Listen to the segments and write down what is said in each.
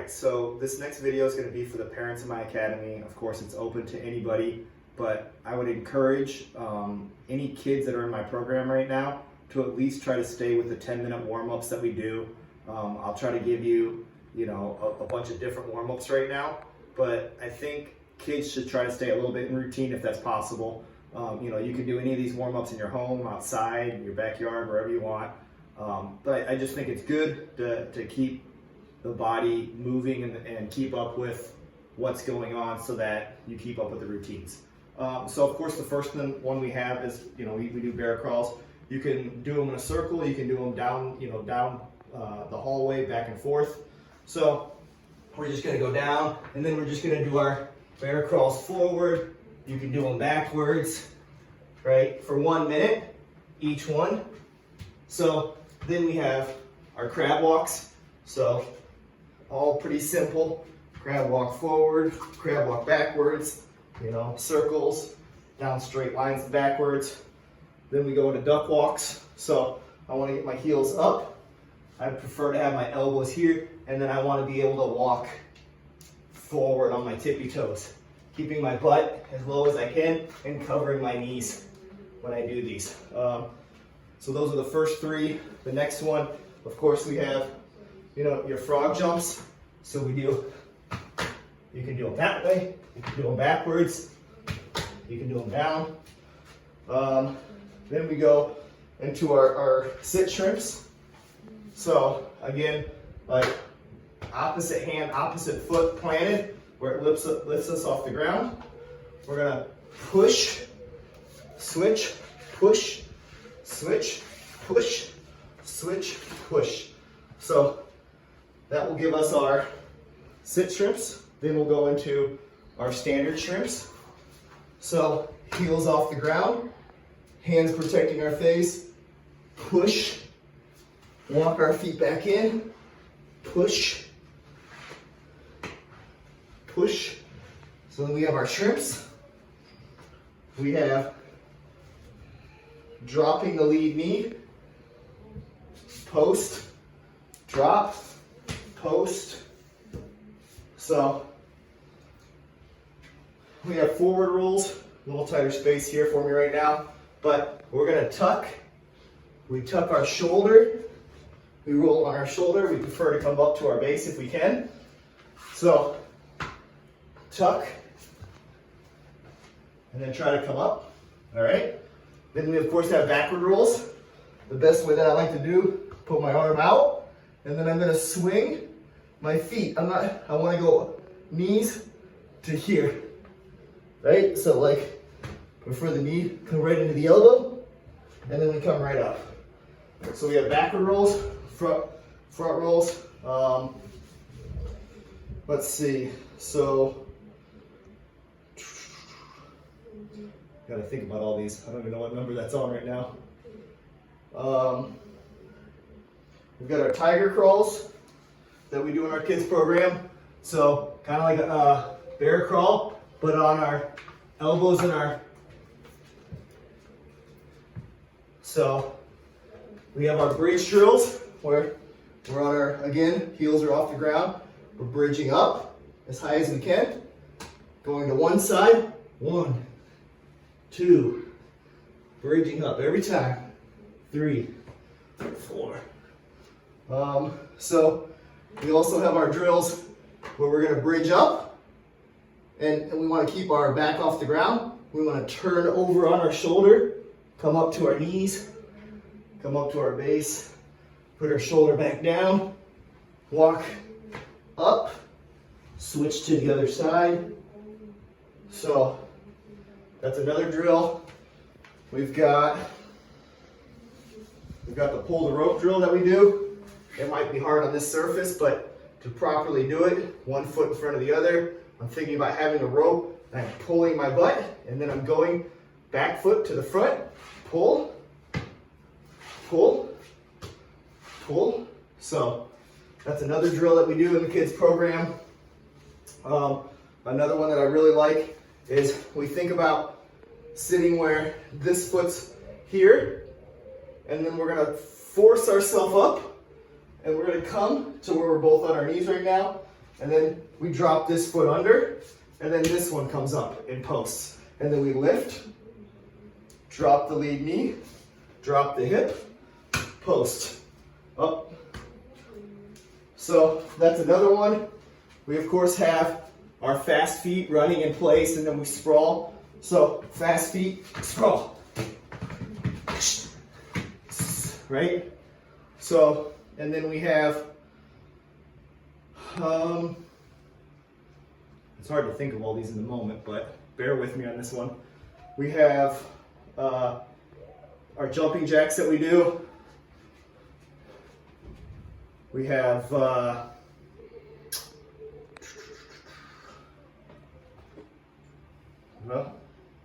Alright, so this next video is going to be for the parents in my academy. Of course, it's open to anybody, but I would encourage any kids that are in my program right now to at least try to stay with the 10-minute warm-ups that we do. I'll try to give you, a bunch of different warm-ups right now, but I think kids should try to stay a little bit in routine if that's possible. You can do any of these warm-ups in your home, outside, your backyard, wherever you want. But I just think it's good to keep the body moving and keep up with what's going on so that you keep up with the routines. So of course the first one we have is, we do bear crawls. You can do them in a circle, you can do them down, down the hallway back and forth. So we're just gonna go down and then we're just gonna do our bear crawls forward. You can do them backwards, right? For 1 minute, each one. So then we have our crab walks. So all pretty simple. Crab walk forward, crab walk backwards, circles, down straight lines backwards. Then we go into duck walks. So I want to get my heels up. I prefer to have my elbows here, and then I want to be able to walk forward on my tippy toes, keeping my butt as low as I can and covering my knees when I do these. So those are the first three. The next one, of course, we have, your frog jumps. So you can do them that way, you can do them backwards, you can do them down. Then we go into our sit shrimps. So again, like opposite hand, opposite foot planted, where it lifts us off the ground. We're gonna push, switch, push, switch, push, switch, push. So that will give us our sit shrimps. Then we'll go into our standard shrimps. So heels off the ground, hands protecting our face, push, walk our feet back in, push, push. So then we have our shrimps. We have dropping the lead knee, post, drop, post. So we have forward rolls, a little tighter space here for me right now, but we're gonna tuck. We tuck our shoulder, we roll on our shoulder. We prefer to come up to our base if we can. So tuck, and then try to come up, all right? Then we of course have backward rolls. The best way that I like to do, put my arm out, and then I'm gonna swing my feet. I wanna go knees to here, right? So like, prefer the knee come right into the elbow, and then we come right up. So we have backward rolls, front rolls. Let's see, so, gotta think about all these. I don't even know what number that's on right now. We've got our tiger crawls that we do in our kids program. So kind of like a bear crawl, but on our elbows and so we have our bridge drills where we're on our, again, heels are off the ground. We're bridging up as high as we can. Going to one side, 1, 2, bridging up every time, 3, 4. So we also have our drills where we're going to bridge up and we want to keep our back off the ground. We want to turn over on our shoulder, come up to our knees, come up to our base, put our shoulder back down, walk up, switch to the other side. So that's another drill. We've got the pull the rope drill that we do. It might be hard on this surface, but to properly do it, 1 foot in front of the other, I'm thinking about having a rope, and I'm pulling my butt, and then I'm going back foot to the front, pull, pull, pull. So that's another drill that we do in the kids program. Another one that I really like is we think about sitting where this foot's here, and then we're gonna force ourselves up, and we're gonna come to where we're both on our knees right now, and then we drop this foot under, and then this one comes up in posts. And then we lift, drop the lead knee, drop the hip, post, up. So that's another one. We of course have our fast feet running in place, and then we sprawl. So fast feet, sprawl. Right? So, and then we have, it's hard to think of all these in the moment, but bear with me on this one. We have our jumping jacks that we do. We have well,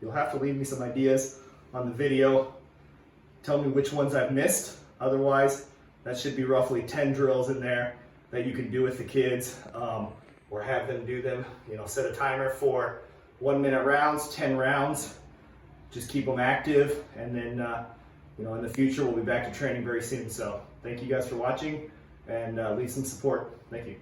you'll have to leave me some ideas on the video. Tell me which ones I've missed. Otherwise, that should be roughly 10 drills in there that you can do with the kids, or have them do them. You know, set a timer for 1 minute rounds, 10 rounds. Just keep them active, and then you know, in the future we'll be back to training very soon. So thank you guys for watching, and leave some support. Thank you.